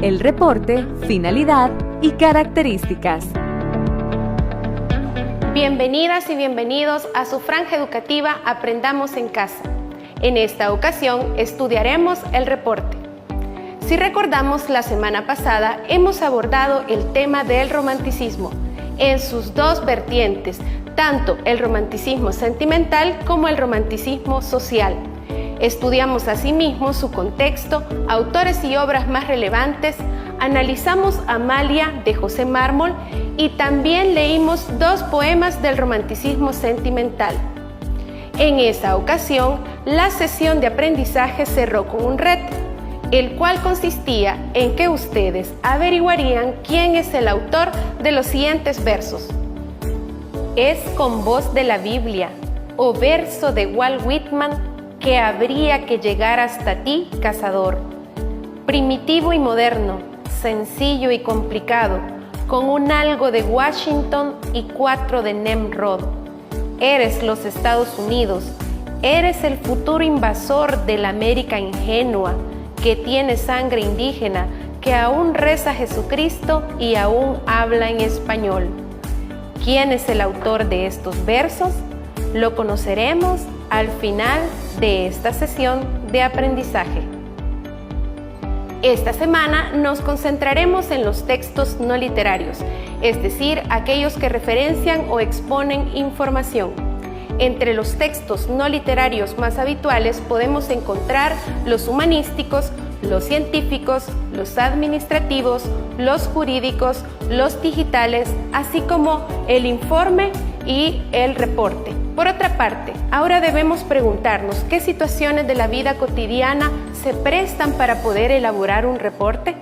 el reporte, finalidad y características. Bienvenidas y bienvenidos a su franja educativa Aprendamos en Casa. En esta ocasión estudiaremos el reporte. Si recordamos, la semana pasada hemos abordado el tema del romanticismo en sus dos vertientes, tanto el romanticismo sentimental como el romanticismo social. Estudiamos asimismo su contexto, autores y obras más relevantes, analizamos Amalia de José Mármol y también leímos dos poemas del romanticismo sentimental. En esa ocasión, la sesión de aprendizaje cerró con un reto, el cual consistía en que ustedes averiguarían quién es el autor de los siguientes versos. Es con voz de la Biblia o verso de Walt Whitman que habría que llegar hasta ti, cazador. Primitivo y moderno, sencillo y complicado, con un algo de Washington y 4 de Nimrod. Eres los Estados Unidos, eres el futuro invasor de la América ingenua, que tiene sangre indígena, que aún reza a Jesucristo y aún habla en español. ¿Quién es el autor de estos versos? Lo conoceremos al final de esta sesión de aprendizaje. Esta semana nos concentraremos en los textos no literarios, es decir, aquellos que referencian o exponen información. Entre los textos no literarios más habituales podemos encontrar los humanísticos, los científicos, los administrativos, los jurídicos, los digitales, así como el informe y el reporte. Por otra parte, ahora debemos preguntarnos qué situaciones de la vida cotidiana se prestan para poder elaborar un reporte.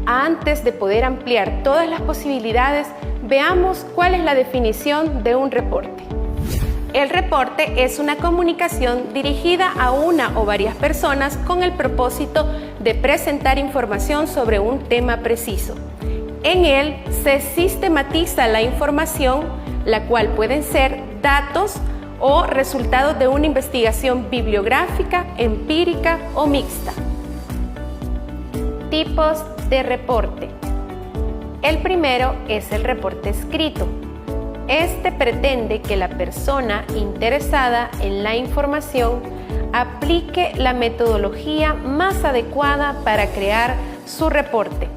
Antes de poder ampliar todas las posibilidades, veamos cuál es la definición de un reporte. El reporte es una comunicación dirigida a una o varias personas con el propósito de presentar información sobre un tema preciso. En él se sistematiza la información, la cual pueden ser datos o resultados de una investigación bibliográfica, empírica o mixta. Tipos de reporte. El primero es el reporte escrito. Este pretende que la persona interesada en la información aplique la metodología más adecuada para crear su reporte.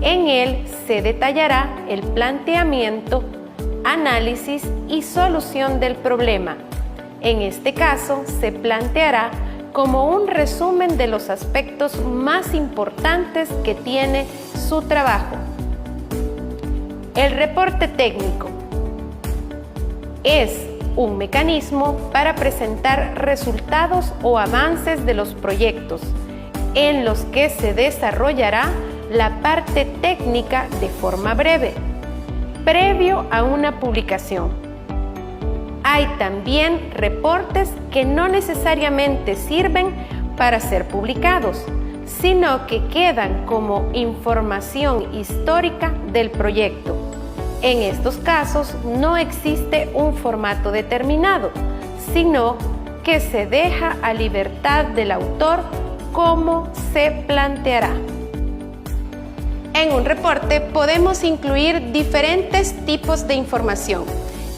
En él se detallará el planteamiento, análisis y solución del problema. En este caso, se planteará como un resumen de los aspectos más importantes que tiene su trabajo. El reporte técnico es un mecanismo para presentar resultados o avances de los proyectos, en los que se desarrollará la parte técnica de forma breve, previo a una publicación. Hay también reportes que no necesariamente sirven para ser publicados, sino que quedan como información histórica del proyecto. En estos casos no existe un formato determinado, sino que se deja a libertad del autor cómo se planteará. En un reporte podemos incluir diferentes tipos de información,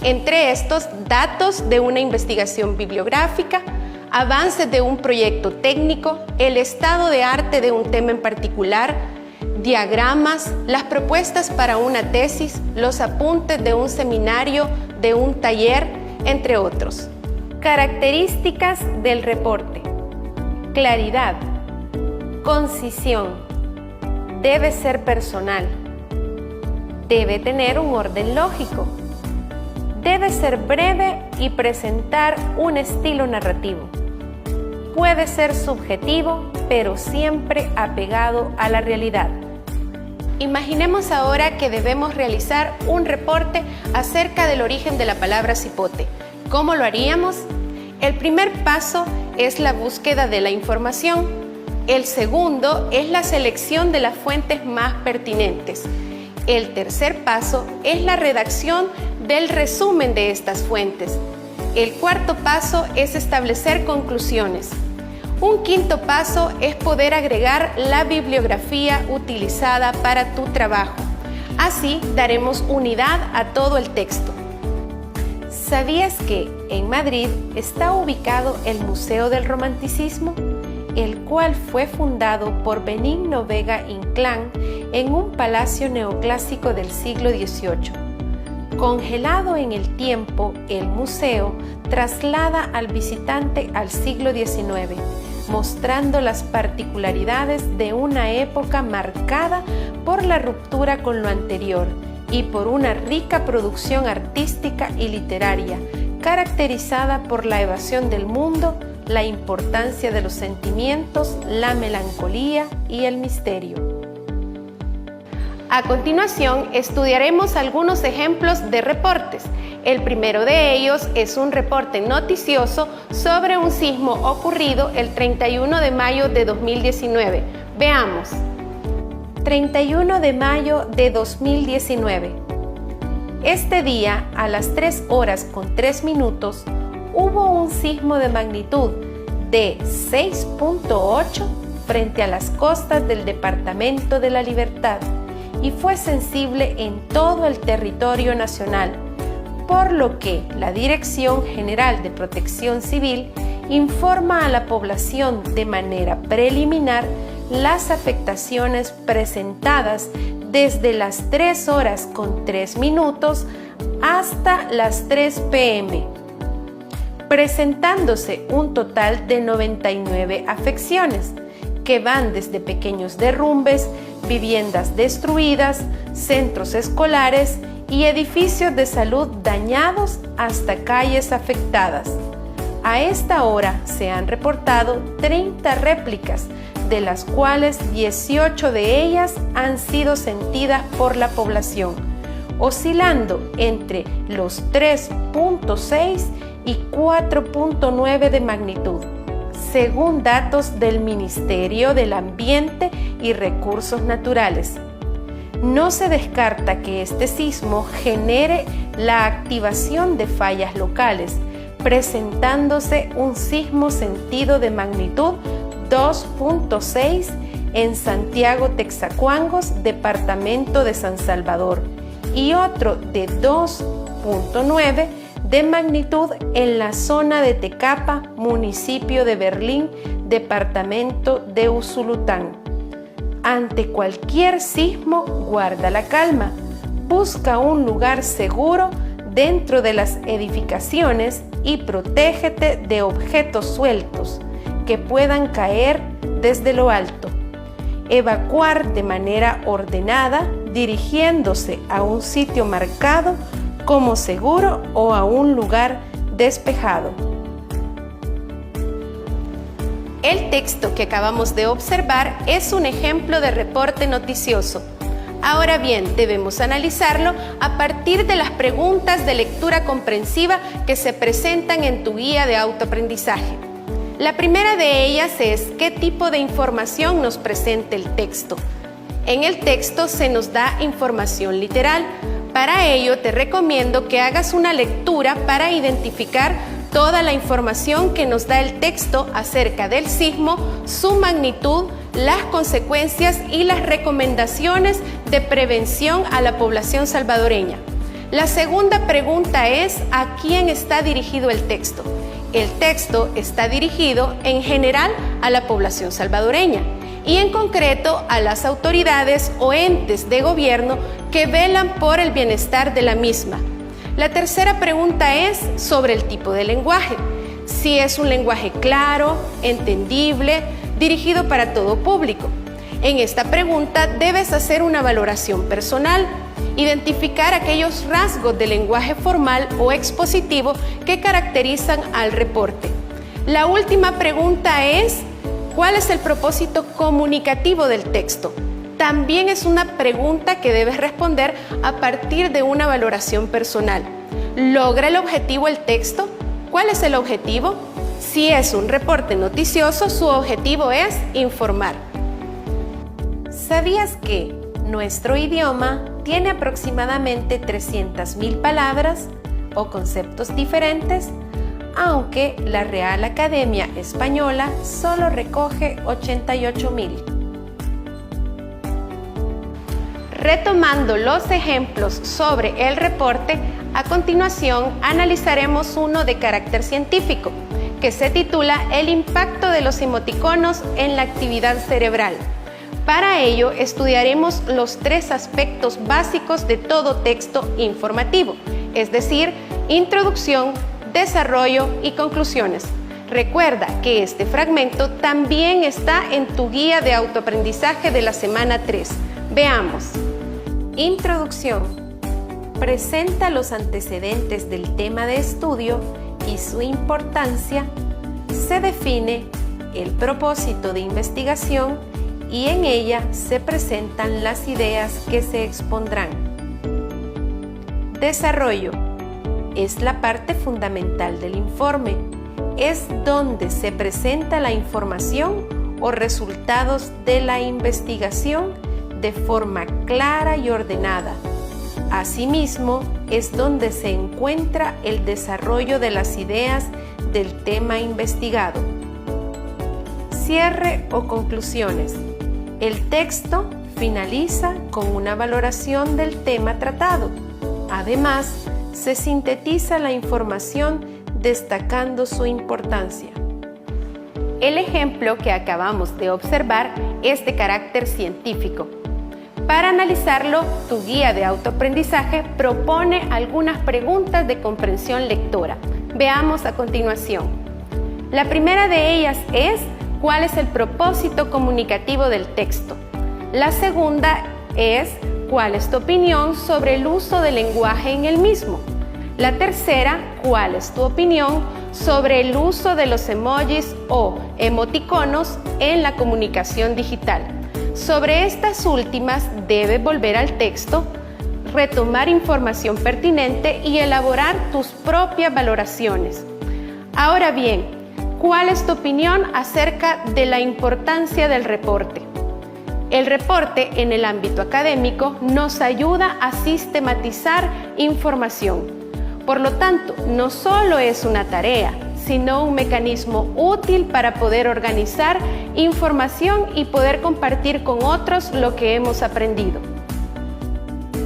entre estos datos de una investigación bibliográfica, avances de un proyecto técnico, el estado de arte de un tema en particular, diagramas, las propuestas para una tesis, los apuntes de un seminario, de un taller, entre otros. Características del reporte. Claridad, concisión, debe ser personal, debe tener un orden lógico, debe ser breve y presentar un estilo narrativo. Puede ser subjetivo, pero siempre apegado a la realidad. Imaginemos ahora que debemos realizar un reporte acerca del origen de la palabra cipote. ¿Cómo lo haríamos? El primer paso es la búsqueda de la información. El segundo es la selección de las fuentes más pertinentes. El tercer paso es la redacción del resumen de estas fuentes. El cuarto paso es establecer conclusiones. Un quinto paso es poder agregar la bibliografía utilizada para tu trabajo. Así daremos unidad a todo el texto. ¿Sabías que en Madrid está ubicado el Museo del Romanticismo, el cual fue fundado por Benigno Vega Inclán en un palacio neoclásico del siglo XVIII? Congelado en el tiempo, el museo traslada al visitante al siglo XIX, mostrando las particularidades de una época marcada por la ruptura con lo anterior y por una rica producción artística y literaria, caracterizada por la evasión del mundo, la importancia de los sentimientos, la melancolía y el misterio. A continuación, estudiaremos algunos ejemplos de reportes. El primero de ellos es un reporte noticioso sobre un sismo ocurrido el 31 de mayo de 2019. Veamos. 31 de mayo de 2019. Este día, a las 3:03, hubo un sismo de magnitud de 6.8 frente a las costas del Departamento de la Libertad y fue sensible en todo el territorio nacional, por lo que la Dirección General de Protección Civil informa a la población de manera preliminar las afectaciones presentadas desde las 3:03 hasta las 3 p.m., presentándose un total de 99 afecciones, que van desde pequeños derrumbes, viviendas destruidas, centros escolares y edificios de salud dañados hasta calles afectadas. A esta hora se han reportado 30 réplicas, de las cuales 18 de ellas han sido sentidas por la población, oscilando entre los 3.6 y 4.9 de magnitud, según datos del Ministerio del Ambiente y Recursos Naturales. No se descarta que este sismo genere la activación de fallas locales, presentándose un sismo sentido de magnitud 2.6 en Santiago Texacuangos, departamento de San Salvador, y otro de 2.9 de magnitud en la zona de Tecapa, municipio de Berlín, departamento de Usulután. Ante cualquier sismo, guarda la calma, busca un lugar seguro dentro de las edificaciones y protégete de objetos sueltos que puedan caer desde lo alto. Evacuar de manera ordenada, dirigiéndose a un sitio marcado como seguro o a un lugar despejado. El texto que acabamos de observar es un ejemplo de reporte noticioso. Ahora bien, debemos analizarlo a partir de las preguntas de lectura comprensiva que se presentan en tu guía de autoaprendizaje. La primera de ellas es ¿qué tipo de información nos presenta el texto? En el texto se nos da información literal. Para ello te recomiendo que hagas una lectura para identificar toda la información que nos da el texto acerca del sismo, su magnitud, las consecuencias y las recomendaciones de prevención a la población salvadoreña. La segunda pregunta es ¿a quién está dirigido el texto? El texto está dirigido en general a la población salvadoreña y en concreto a las autoridades o entes de gobierno que velan por el bienestar de la misma. La tercera pregunta es sobre el tipo de lenguaje, si es un lenguaje claro, entendible, dirigido para todo público. En esta pregunta debes hacer una valoración personal, identificar aquellos rasgos del lenguaje formal o expositivo que caracterizan al reporte. La última pregunta es ¿cuál es el propósito comunicativo del texto? También es una pregunta que debes responder a partir de una valoración personal. ¿Logra el objetivo el texto? ¿Cuál es el objetivo? Si es un reporte noticioso, su objetivo es informar. ¿Sabías que nuestro idioma tiene aproximadamente 300.000 palabras o conceptos diferentes? aunque la Real Academia Española solo recoge 88,000. Retomando los ejemplos sobre el reporte, a continuación analizaremos uno de carácter científico, que se titula El impacto de los emoticonos en la actividad cerebral. Para ello estudiaremos los 3 aspectos básicos de todo texto informativo, es decir, introducción, desarrollo y conclusiones. Recuerda que este fragmento también está en tu guía de autoaprendizaje de la semana 3. Veamos. Introducción. Presenta los antecedentes del tema de estudio y su importancia. Se define el propósito de investigación y en ella se presentan las ideas que se expondrán. Desarrollo. Es la parte fundamental del informe. Es donde se presenta la información o resultados de la investigación de forma clara y ordenada. Asimismo, es donde se encuentra el desarrollo de las ideas del tema investigado. Cierre o conclusiones. El texto finaliza con una valoración del tema tratado. Además, se sintetiza la información destacando su importancia. El ejemplo que acabamos de observar es de carácter científico. Para analizarlo, tu guía de autoaprendizaje propone algunas preguntas de comprensión lectora. Veamos a continuación. La primera de ellas es: ¿cuál es el propósito comunicativo del texto? La segunda es: ¿cuál es tu opinión sobre el uso del lenguaje en el mismo? La tercera: ¿cuál es tu opinión sobre el uso de los emojis o emoticonos en la comunicación digital? Sobre estas últimas, debes volver al texto, retomar información pertinente y elaborar tus propias valoraciones. Ahora bien, ¿cuál es tu opinión acerca de la importancia del reporte? El reporte en el ámbito académico nos ayuda a sistematizar información. Por lo tanto, no solo es una tarea, sino un mecanismo útil para poder organizar información y poder compartir con otros lo que hemos aprendido.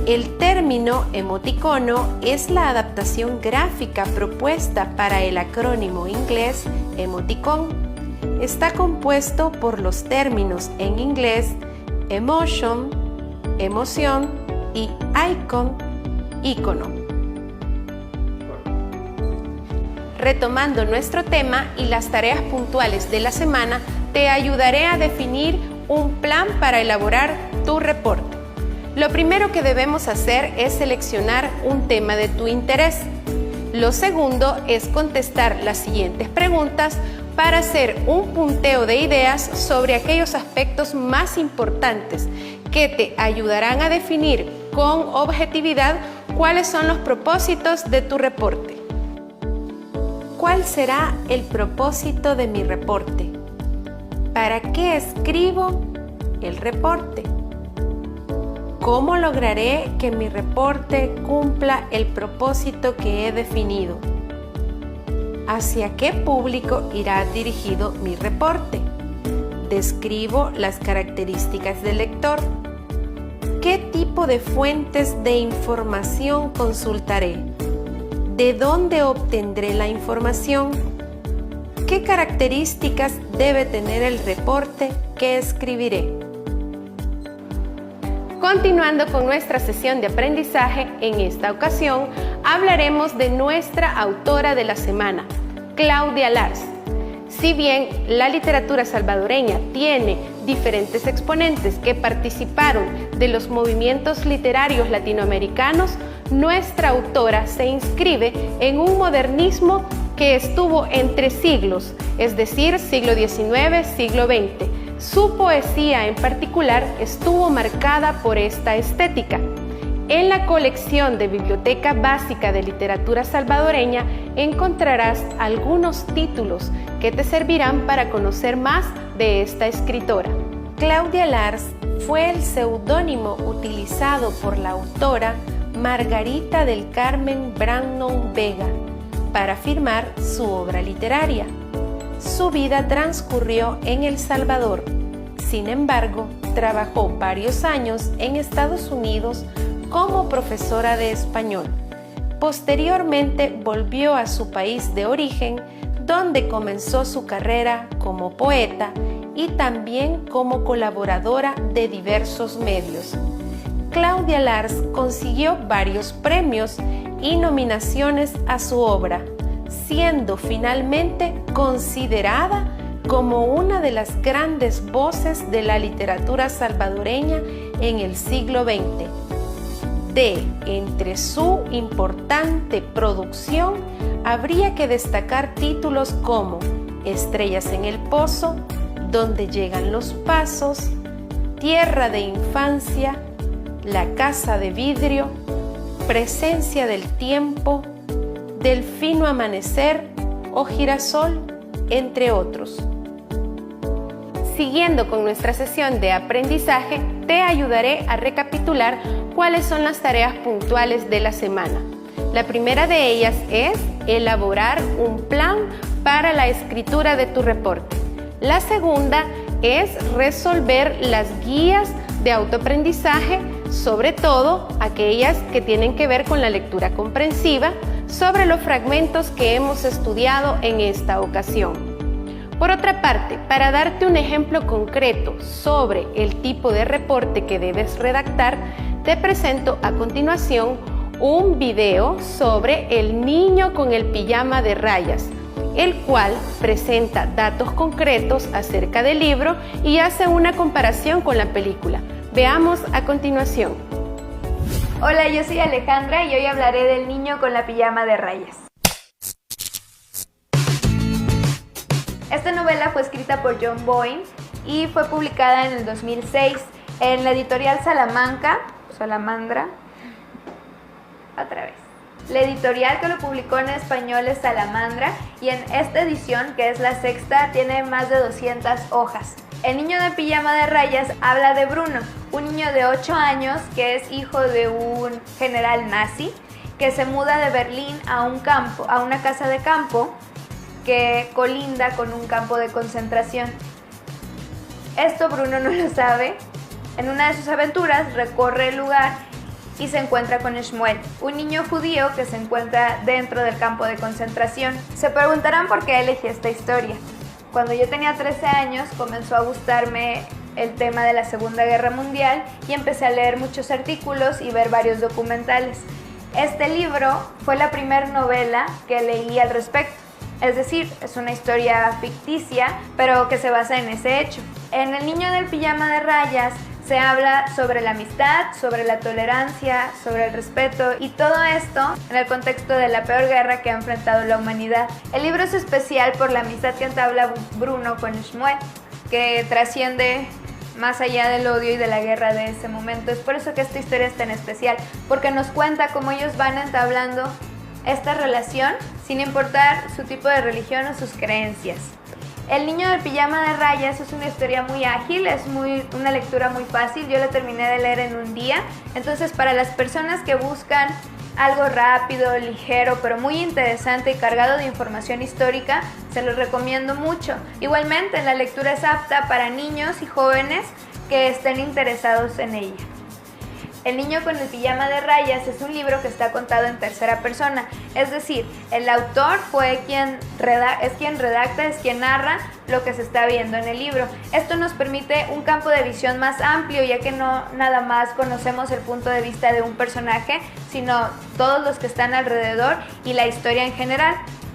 El término emoticono es la adaptación gráfica propuesta para el acrónimo inglés emoticon. Está compuesto por los términos en inglés emotion, emoción y icon, icono. Retomando nuestro tema y las tareas puntuales de la semana, te ayudaré a definir un plan para elaborar tu reporte. Lo primero que debemos hacer es seleccionar un tema de tu interés. Lo segundo es contestar las siguientes preguntas para hacer un punteo de ideas sobre aquellos aspectos más importantes que te ayudarán a definir con objetividad cuáles son los propósitos de tu reporte. ¿Cuál será el propósito de mi reporte? ¿Para qué escribo el reporte? ¿Cómo lograré que mi reporte cumpla el propósito que he definido? ¿Hacia qué público irá dirigido mi reporte? Describo las características del lector. ¿Qué tipo de fuentes de información consultaré? ¿De dónde obtendré la información? ¿Qué características debe tener el reporte que escribiré? Continuando con nuestra sesión de aprendizaje, en esta ocasión hablaremos de nuestra autora de la semana, Claudia Lars. Si bien la literatura salvadoreña tiene diferentes exponentes que participaron de los movimientos literarios latinoamericanos, nuestra autora se inscribe en un modernismo que estuvo entre siglos, es decir, siglo XIX, siglo XX. Su poesía en particular estuvo marcada por esta estética. En la colección de Biblioteca Básica de Literatura Salvadoreña encontrarás algunos títulos que te servirán para conocer más de esta escritora. Claudia Lars fue el seudónimo utilizado por la autora Margarita del Carmen Brannon Vega, para firmar su obra literaria. Su vida transcurrió en El Salvador. Sin embargo, trabajó varios años en Estados Unidos como profesora de español. Posteriormente volvió a su país de origen, donde comenzó su carrera como poeta y también como colaboradora de diversos medios. Claudia Lars consiguió varios premios y nominaciones a su obra, siendo finalmente considerada como una de las grandes voces de la literatura salvadoreña en el siglo XX. Entre su importante producción, habría que destacar títulos como Estrellas en el Pozo, Donde llegan los pasos, Tierra de infancia, La casa de vidrio, Presencia del tiempo, Del fino amanecer o Girasol, entre otros. Siguiendo con nuestra sesión de aprendizaje, te ayudaré a recapitular cuáles son las tareas puntuales de la semana. La primera de ellas es elaborar un plan para la escritura de tu reporte. La segunda es resolver las guías de autoaprendizaje, sobre todo aquellas que tienen que ver con la lectura comprensiva, sobre los fragmentos que hemos estudiado en esta ocasión. Por otra parte, para darte un ejemplo concreto sobre el tipo de reporte que debes redactar, te presento a continuación un video sobre El niño con el pijama de rayas, el cual presenta datos concretos acerca del libro y hace una comparación con la película. Veamos a continuación. Hola, yo soy Alejandra y hoy hablaré del niño con la pijama de rayas. Esta novela fue escrita por John Boyne y fue publicada en el 2006 en la editorial Salamandra. La editorial que lo publicó en español es Salamandra y en esta edición, que es la sexta, tiene más de 200 hojas. El niño de pijama de rayas habla de Bruno, un niño de 8 años que es hijo de un general nazi que se muda de Berlín a una casa de campo que colinda con un campo de concentración. Esto Bruno no lo sabe. En una de sus aventuras recorre el lugar y se encuentra con Shmuel, un niño judío que se encuentra dentro del campo de concentración. Se preguntarán por qué elegí esta historia. Cuando yo tenía 13 años comenzó a gustarme el tema de la Segunda Guerra Mundial y empecé a leer muchos artículos y ver varios documentales. Este libro fue la primera novela que leí al respecto. Es decir, es una historia ficticia, pero que se basa en ese hecho. En El niño del pijama de rayas se habla sobre la amistad, sobre la tolerancia, sobre el respeto y todo esto en el contexto de la peor guerra que ha enfrentado la humanidad. El libro es especial por la amistad que entabla Bruno con Shmuel, que trasciende más allá del odio y de la guerra de ese momento. Es por eso que esta historia es tan especial, porque nos cuenta cómo ellos van entablando esta relación sin importar su tipo de religión o sus creencias. El niño del pijama de rayas es una historia muy ágil, es una lectura muy fácil. Yo la terminé de leer en un día. Entonces, para las personas que buscan algo rápido, ligero, pero muy interesante y cargado de información histórica, se los recomiendo mucho. Igualmente, la lectura es apta para niños y jóvenes que estén interesados en ella. El niño con el pijama de rayas es un libro que está contado en tercera persona, es decir, el autor es quien redacta, es quien narra lo que se está viendo en el libro. Esto nos permite un campo de visión más amplio, ya que no nada más conocemos el punto de vista de un personaje, sino todos los que están alrededor y la historia en general.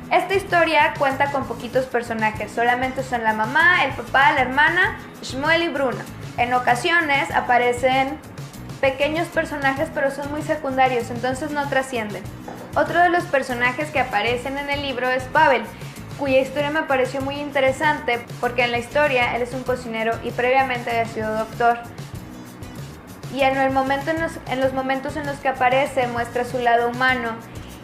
Esta historia cuenta con poquitos personajes, solamente son la mamá, el papá, la hermana, Shmuel y Bruno. En ocasiones aparecen pequeños personajes, pero son muy secundarios, entonces no trascienden. Otro de los personajes que aparecen en el libro es Pavel, cuya historia me pareció muy interesante porque en la historia él es un cocinero y previamente había sido doctor. Y en los momentos en los que aparece muestra su lado humano,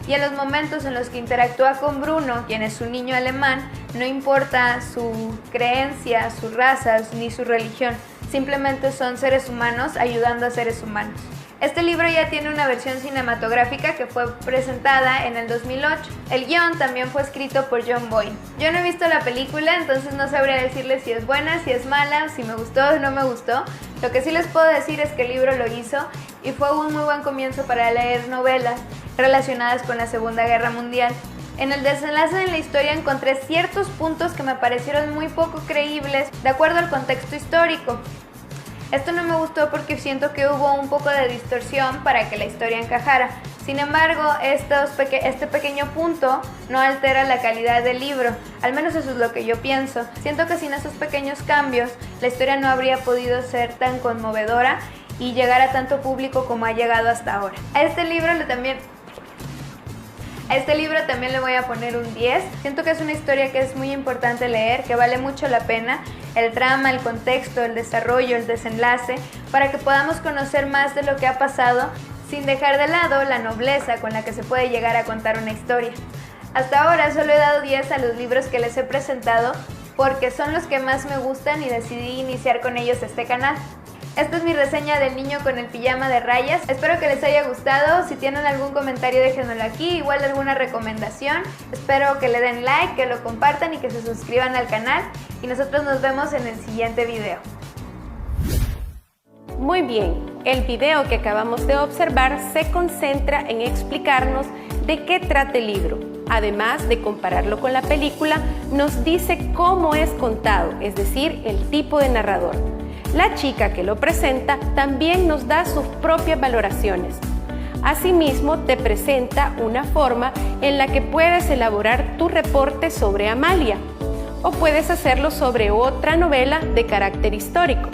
y en los momentos en los que interactúa con Bruno, quien es un niño alemán, no importa su creencia, sus razas ni su religión, simplemente son seres humanos ayudando a seres humanos. Este libro ya tiene una versión cinematográfica que fue presentada en el 2008. El guión también fue escrito por John Boyne. Yo no he visto la película, entonces no sabría decirles si es buena, si es mala, si me gustó o no me gustó. Lo que sí les puedo decir es que el libro lo hizo y fue un muy buen comienzo para leer novelas relacionadas con la Segunda Guerra Mundial. En el desenlace de la historia encontré ciertos puntos que me parecieron muy poco creíbles de acuerdo al contexto histórico. Esto no me gustó porque siento que hubo un poco de distorsión para que la historia encajara. Sin embargo, este pequeño punto no altera la calidad del libro, al menos eso es lo que yo pienso. Siento que sin esos pequeños cambios, la historia no habría podido ser tan conmovedora y llegar a tanto público como ha llegado hasta ahora. A este libro también le voy a poner un 10. Siento que es una historia que es muy importante leer, que vale mucho la pena. El trama, el contexto, el desarrollo, el desenlace, para que podamos conocer más de lo que ha pasado sin dejar de lado la nobleza con la que se puede llegar a contar una historia. Hasta ahora solo he dado 10 a los libros que les he presentado porque son los que más me gustan y decidí iniciar con ellos este canal. Esta es mi reseña del niño con el pijama de rayas. Espero que les haya gustado. Si tienen algún comentario déjenmelo aquí, igual alguna recomendación. Espero que le den like, que lo compartan y que se suscriban al canal. Y nosotros nos vemos en el siguiente video. Muy bien, el video que acabamos de observar se concentra en explicarnos de qué trata el libro. Además de compararlo con la película, nos dice cómo es contado, es decir, el tipo de narrador. La chica que lo presenta también nos da sus propias valoraciones. Asimismo, te presenta una forma en la que puedes elaborar tu reporte sobre Amalia, o puedes hacerlo sobre otra novela de carácter histórico.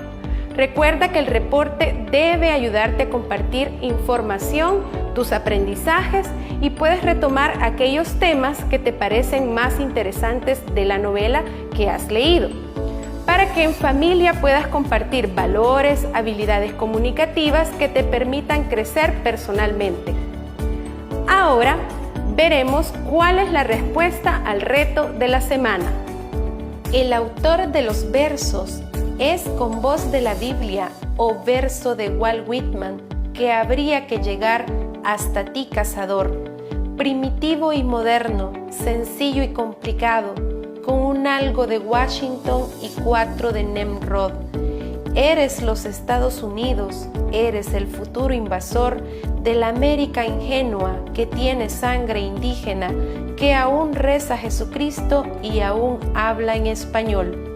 Recuerda que el reporte debe ayudarte a compartir información, tus aprendizajes y puedes retomar aquellos temas que te parecen más interesantes de la novela que has leído, para que en familia puedas compartir valores, habilidades comunicativas que te permitan crecer personalmente. Ahora veremos cuál es la respuesta al reto de la semana. El autor de los versos es Con voz de la Biblia o verso de Walt Whitman, que habría que llegar hasta ti, cazador, primitivo y moderno, sencillo y complicado, con un algo de Washington y 4 de Nimrod. Eres los Estados Unidos, eres el futuro invasor de la América ingenua que tiene sangre indígena, que aún reza a Jesucristo y aún habla en español.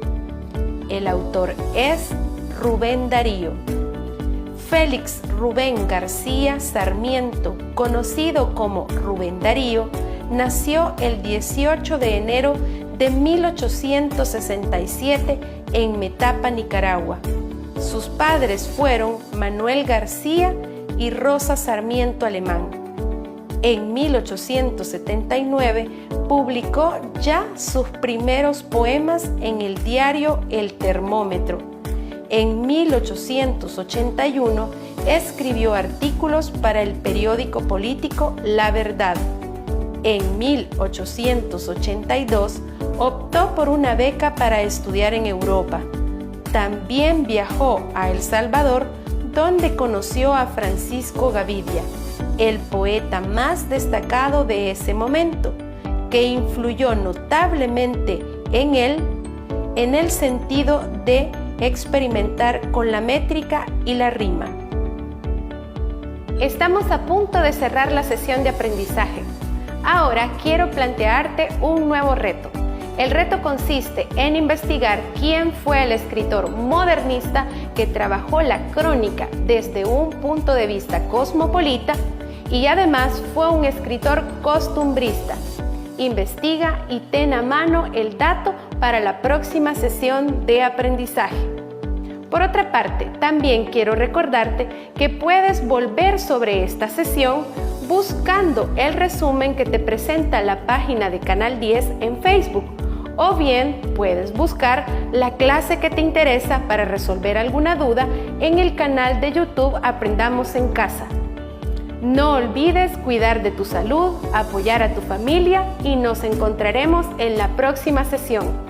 El autor es Rubén Darío. Félix Rubén García Sarmiento, conocido como Rubén Darío, nació el 18 de enero de 1867 en Metapa, Nicaragua. Sus padres fueron Manuel García y Rosa Sarmiento Alemán. En 1879 publicó ya sus primeros poemas en el diario El Termómetro. En 1881 escribió artículos para el periódico político La Verdad. En 1882 optó por una beca para estudiar en Europa. También viajó a El Salvador, donde conoció a Francisco Gavidia, el poeta más destacado de ese momento, que influyó notablemente en él en el sentido de experimentar con la métrica y la rima. Estamos a punto de cerrar la sesión de aprendizaje. Ahora quiero plantearte un nuevo reto. El reto consiste en investigar quién fue el escritor modernista que trabajó la crónica desde un punto de vista cosmopolita y además fue un escritor costumbrista. Investiga y ten a mano el dato para la próxima sesión de aprendizaje. Por otra parte, también quiero recordarte que puedes volver sobre esta sesión buscando el resumen que te presenta la página de Canal 10 en Facebook, o bien puedes buscar la clase que te interesa para resolver alguna duda en el canal de YouTube Aprendamos en Casa. No olvides cuidar de tu salud, apoyar a tu familia y nos encontraremos en la próxima sesión.